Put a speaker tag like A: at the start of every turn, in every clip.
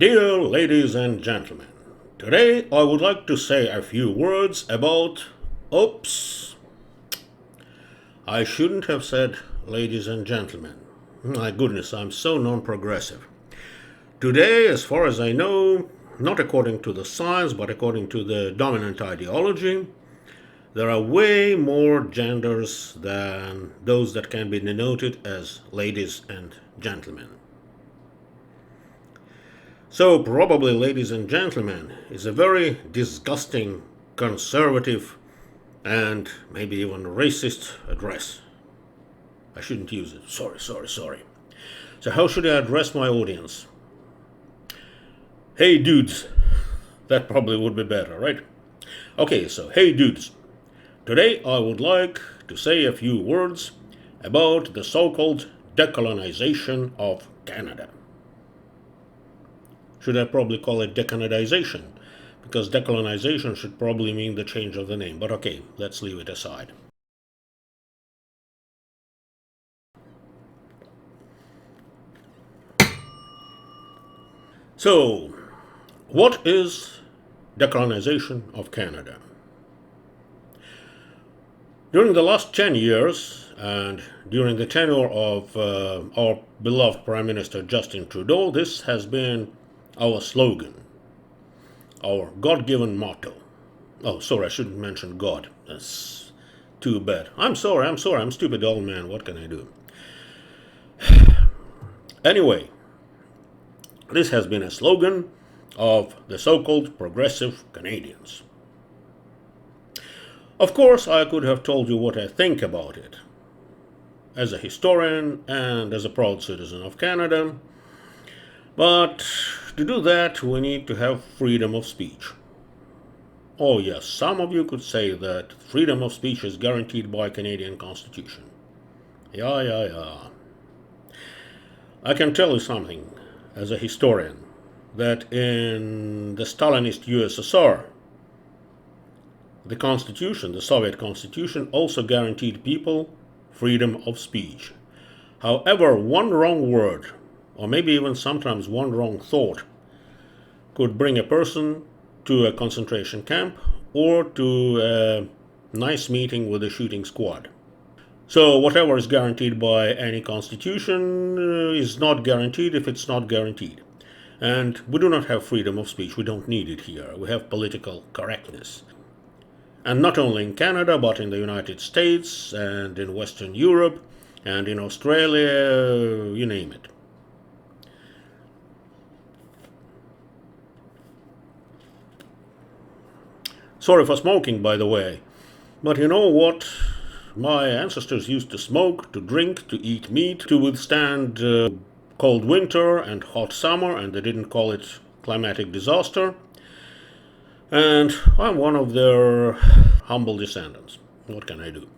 A: Dear ladies and gentlemen, today I would like to say a few words about. Oops, I shouldn't have said ladies and gentlemen. My goodness, I'm so non progressive. Today, as far as I know, not according to the science but according to the dominant ideology, there are way more genders than those that can be denoted as ladies and gentlemen. So, probably, ladies and gentlemen, is a very disgusting, conservative, and maybe even racist address. I shouldn't use it. Sorry. So, how should I address my audience? Hey, dudes. That probably would be better, right? Okay, so, hey, dudes. Today I would like to say a few words about the so called decolonization of Canada. Should I probably call it decolonization? Because decolonization should probably mean the change of the name. But okay, let's leave it aside. So, what is decolonization of Canada? During the last 10 years, and during the tenure of our beloved Prime Minister Justin Trudeau, this has been our slogan, our God-given motto. Oh, sorry, I shouldn't mention God. That's too bad. I'm sorry, I'm a stupid old man. What can I do? Anyway, this has been a slogan of the so-called progressive Canadians. Of course, I could have told you what I think about it. As a historian and as a proud citizen of Canada, but to do that, we need to have freedom of speech. Oh yes, some of you could say that freedom of speech is guaranteed by Canadian Constitution. Yeah. I can tell you something, as a historian, that in the Stalinist USSR, the Constitution, the Soviet Constitution, also guaranteed people freedom of speech. However, one wrong word, or maybe even sometimes one wrong thought, could bring a person to a concentration camp or to a nice meeting with a shooting squad. So whatever is guaranteed by any constitution is not guaranteed if it's not guaranteed. And we do not have freedom of speech. We don't need it here. We have political correctness. And not only in Canada, but in the United States and in Western Europe and in Australia, you name it. Sorry for smoking, by the way. But you know what? My ancestors used to smoke, to drink, to eat meat, to withstand cold winter and hot summer, and they didn't call it climatic disaster. And I'm one of their humble descendants. What can I do?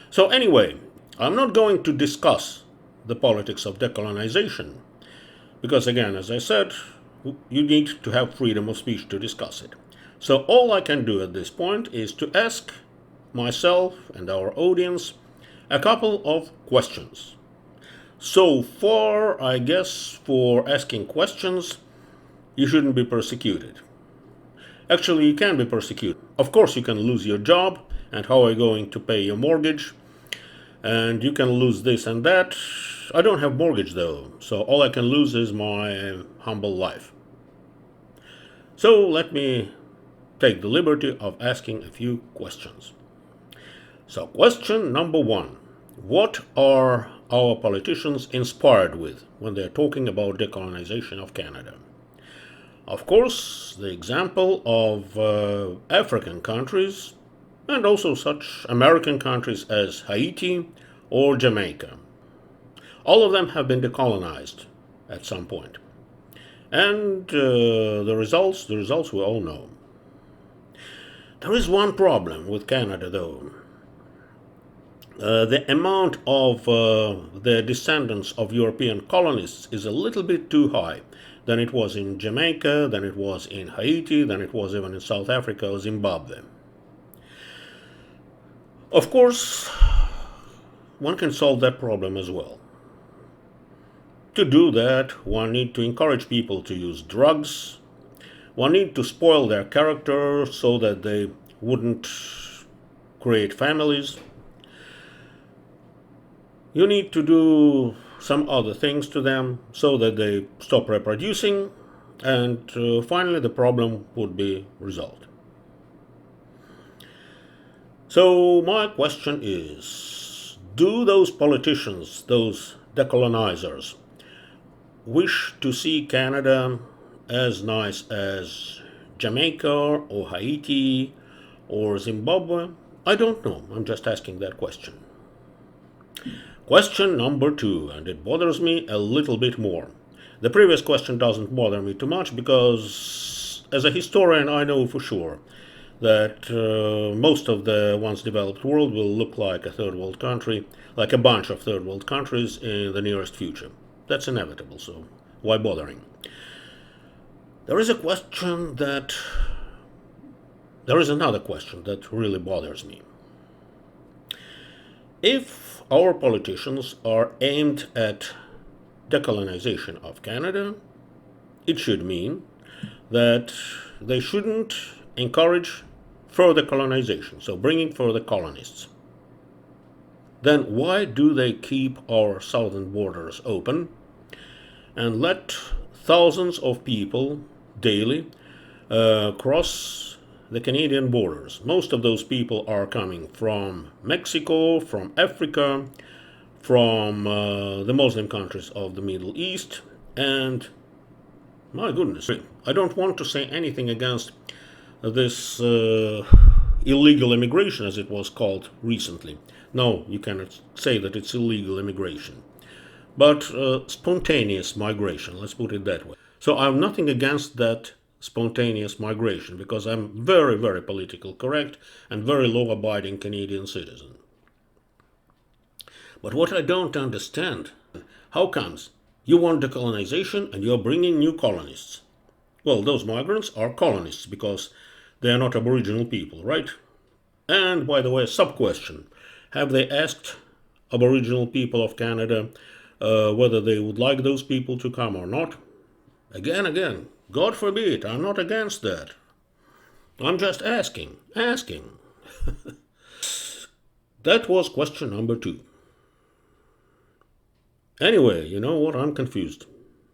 A: So anyway, I'm not going to discuss the politics of decolonization, because again, as I said, you need to have freedom of speech to discuss it. So all I can do at this point is to ask myself and our audience a couple of questions. So far, I guess, for asking questions, you shouldn't be persecuted. Actually, you can be persecuted. Of course, you can lose your job, and how are you going to pay your mortgage? And you can lose this and that. I don't have mortgage though, so all I can lose is my humble life. So let me take the liberty of asking a few questions. So question number one, what are our politicians inspired with when they're talking about decolonization of Canada? Of course, the example of African countries and also such American countries as Haiti or Jamaica. All of them have been decolonized at some point. And the results we all know. There is one problem with Canada though. The amount of the descendants of European colonists is a little bit too high than it was in Jamaica, than it was in Haiti, than it was even in South Africa or Zimbabwe. Of course, one can solve that problem as well. To do that, one need to encourage people to use drugs. One need to spoil their character so that they wouldn't create families. You need to do some other things to them so that they stop reproducing, and finally the problem would be resolved. So my question is, do those politicians, those decolonizers, wish to see Canada as nice as Jamaica or Haiti or Zimbabwe? I don't know. I'm just asking that question. Question number 2, and it bothers me a little bit more. The previous question doesn't bother me too much because, as a historian, I know for sure that most of the once developed world will look like a third world country, like a bunch of third world countries in the nearest future. That's inevitable, so why bothering? There is another question that really bothers me. If our politicians are aimed at decolonization of Canada, it should mean that they shouldn't encourage further colonization, so bringing further colonists. Then why do they keep our southern borders open and let thousands of people daily cross the Canadian borders? Most of those people are coming from Mexico, from Africa, from the Muslim countries of the Middle East, and my goodness, I don't want to say anything against this illegal immigration, as it was called recently. No, you cannot say that it's illegal immigration, but spontaneous migration, let's put it that way. So I have nothing against that spontaneous migration because I'm very, very political correct and very law-abiding Canadian citizen. But what I don't understand, how comes you want decolonization and you're bringing new colonists? Well, those migrants are colonists because they are not Aboriginal people, right? And by the way, sub-question, have they asked Aboriginal people of Canada whether they would like those people to come or not? Again, God forbid, I'm not against that. I'm just asking. That was question number 2. Anyway, you know what? I'm confused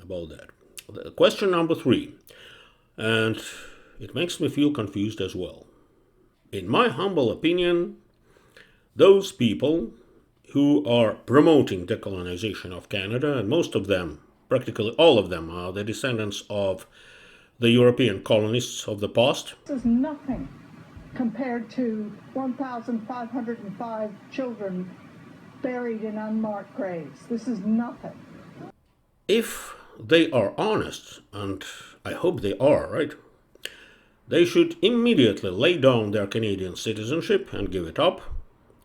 A: about that. Question number 3, and it makes me feel confused as well. In my humble opinion, those people who are promoting decolonization of Canada, and most of them, practically all of them, are the descendants of the European colonists of the past.
B: This is nothing compared to 1,505 children buried in unmarked graves. This is nothing.
A: If they are honest, and I hope they are, right? They should immediately lay down their Canadian citizenship and give it up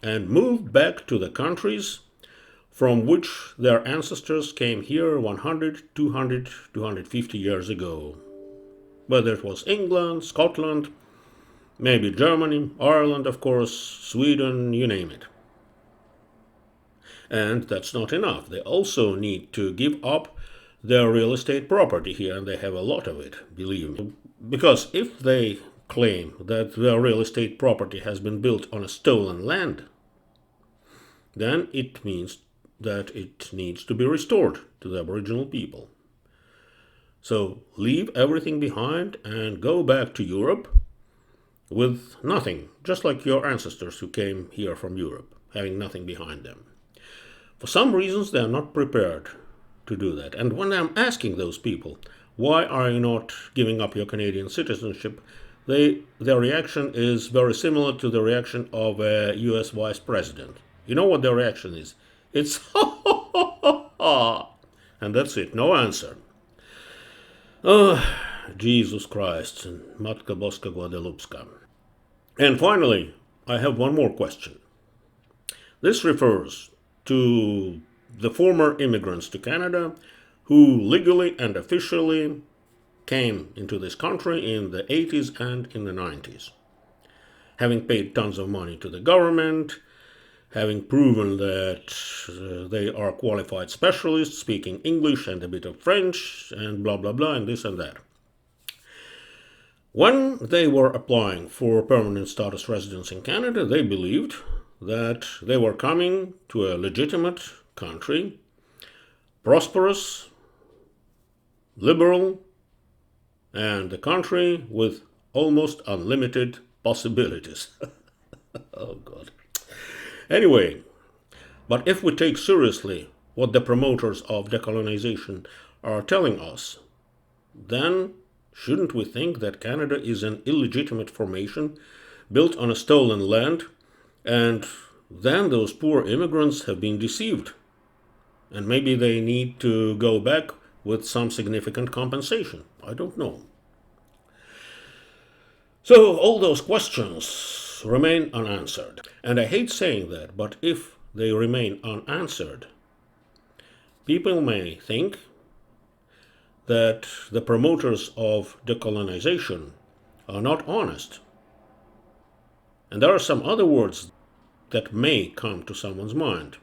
A: and move back to the countries from which their ancestors came here 100, 200, 250 years ago. Whether it was England, Scotland, maybe Germany, Ireland, of course, Sweden, you name it. And that's not enough. They also need to give up their real estate property here, and they have a lot of it, believe me. Because if they claim that their real estate property has been built on a stolen land, then it means that it needs to be restored to the Aboriginal people. So leave everything behind and go back to Europe with nothing, just like your ancestors who came here from Europe, having nothing behind them. For some reasons, they are not prepared to do that. And when I'm asking those people, why are you not giving up your Canadian citizenship, their reaction is very similar to the reaction of a US vice president. You know what their reaction is? It's ha ha ha ha ha. And that's it, no answer. Oh, Jesus Christ, and Matka Boska Guadalupeska. And finally, I have one more question. This refers to the former immigrants to Canada who legally and officially came into this country in the 80s and in the 90s, having paid tons of money to the government, having proven that they are qualified specialists speaking English and a bit of French and blah blah blah and this and that. When they were applying for permanent status residence in Canada, they believed that they were coming to a legitimate country, prosperous, liberal, and a country with almost unlimited possibilities. Oh, God. Anyway, but if we take seriously what the promoters of decolonization are telling us, then shouldn't we think that Canada is an illegitimate formation built on a stolen land, and then those poor immigrants have been deceived, and maybe they need to go back with some significant compensation? I don't know. So all those questions remain unanswered. And I hate saying that, but if they remain unanswered, people may think that the promoters of decolonization are not honest. And there are some other words that may come to someone's mind.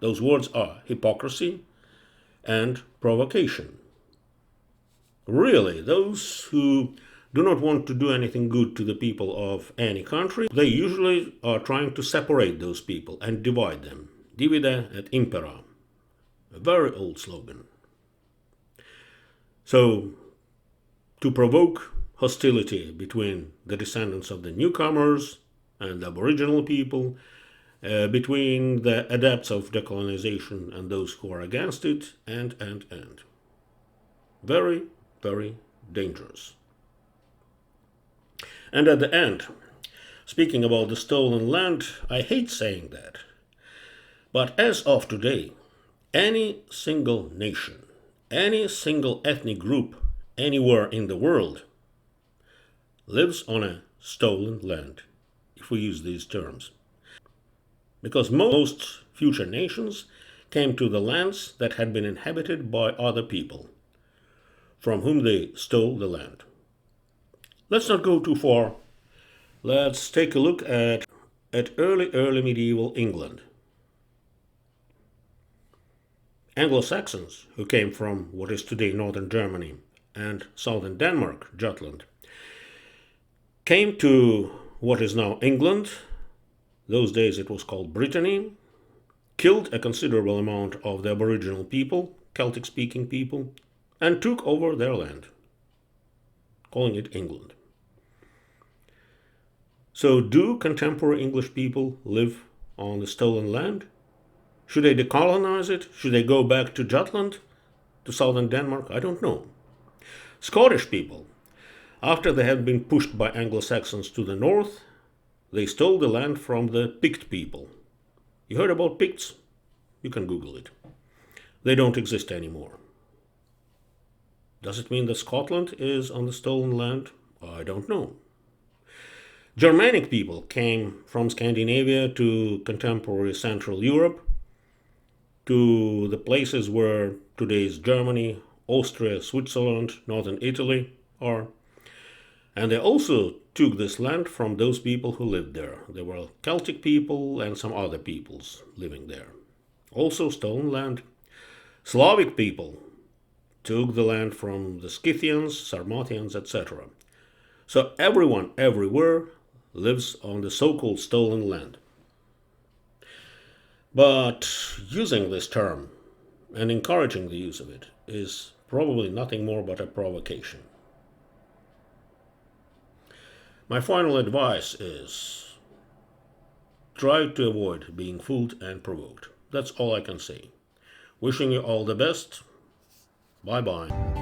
A: Those words are hypocrisy and provocation. Really, those who do not want to do anything good to the people of any country, they usually are trying to separate those people and divide them. Divide et impera. A very old slogan. So, to provoke hostility between the descendants of the newcomers and the Aboriginal people, between the adepts of decolonization and those who are against it, and. Very, very dangerous. And at the end, speaking about the stolen land, I hate saying that, but as of today, any single nation, any single ethnic group anywhere in the world lives on a stolen land, if we use these terms. Because most future nations came to the lands that had been inhabited by other people, from whom they stole the land. Let's not go too far. Let's take a look at early medieval England. Anglo-Saxons, who came from what is today northern Germany and southern Denmark, Jutland, came to what is now England. Those days it was called Brittany, killed a considerable amount of the Aboriginal people, Celtic-speaking people, and took over their land, calling it England. So do contemporary English people live on the stolen land? Should they decolonize it? Should they go back to Jutland, to southern Denmark? I don't know. Scottish people, after they had been pushed by Anglo-Saxons to the north, they stole the land from the Pict people. You heard about Picts? You can Google it. They don't exist anymore. Does it mean that Scotland is on the stolen land? I don't know. Germanic people came from Scandinavia to contemporary Central Europe, to the places where today's Germany, Austria, Switzerland, northern Italy are. And they also took this land from those people who lived there. There were Celtic people and some other peoples living there. Also stolen land. Slavic people took the land from the Scythians, Sarmatians, etc. So everyone, everywhere, lives on the so-called stolen land. But using this term and encouraging the use of it is probably nothing more but a provocation. My final advice is try to avoid being fooled and provoked. That's all I can say. Wishing you all the best. Bye-bye.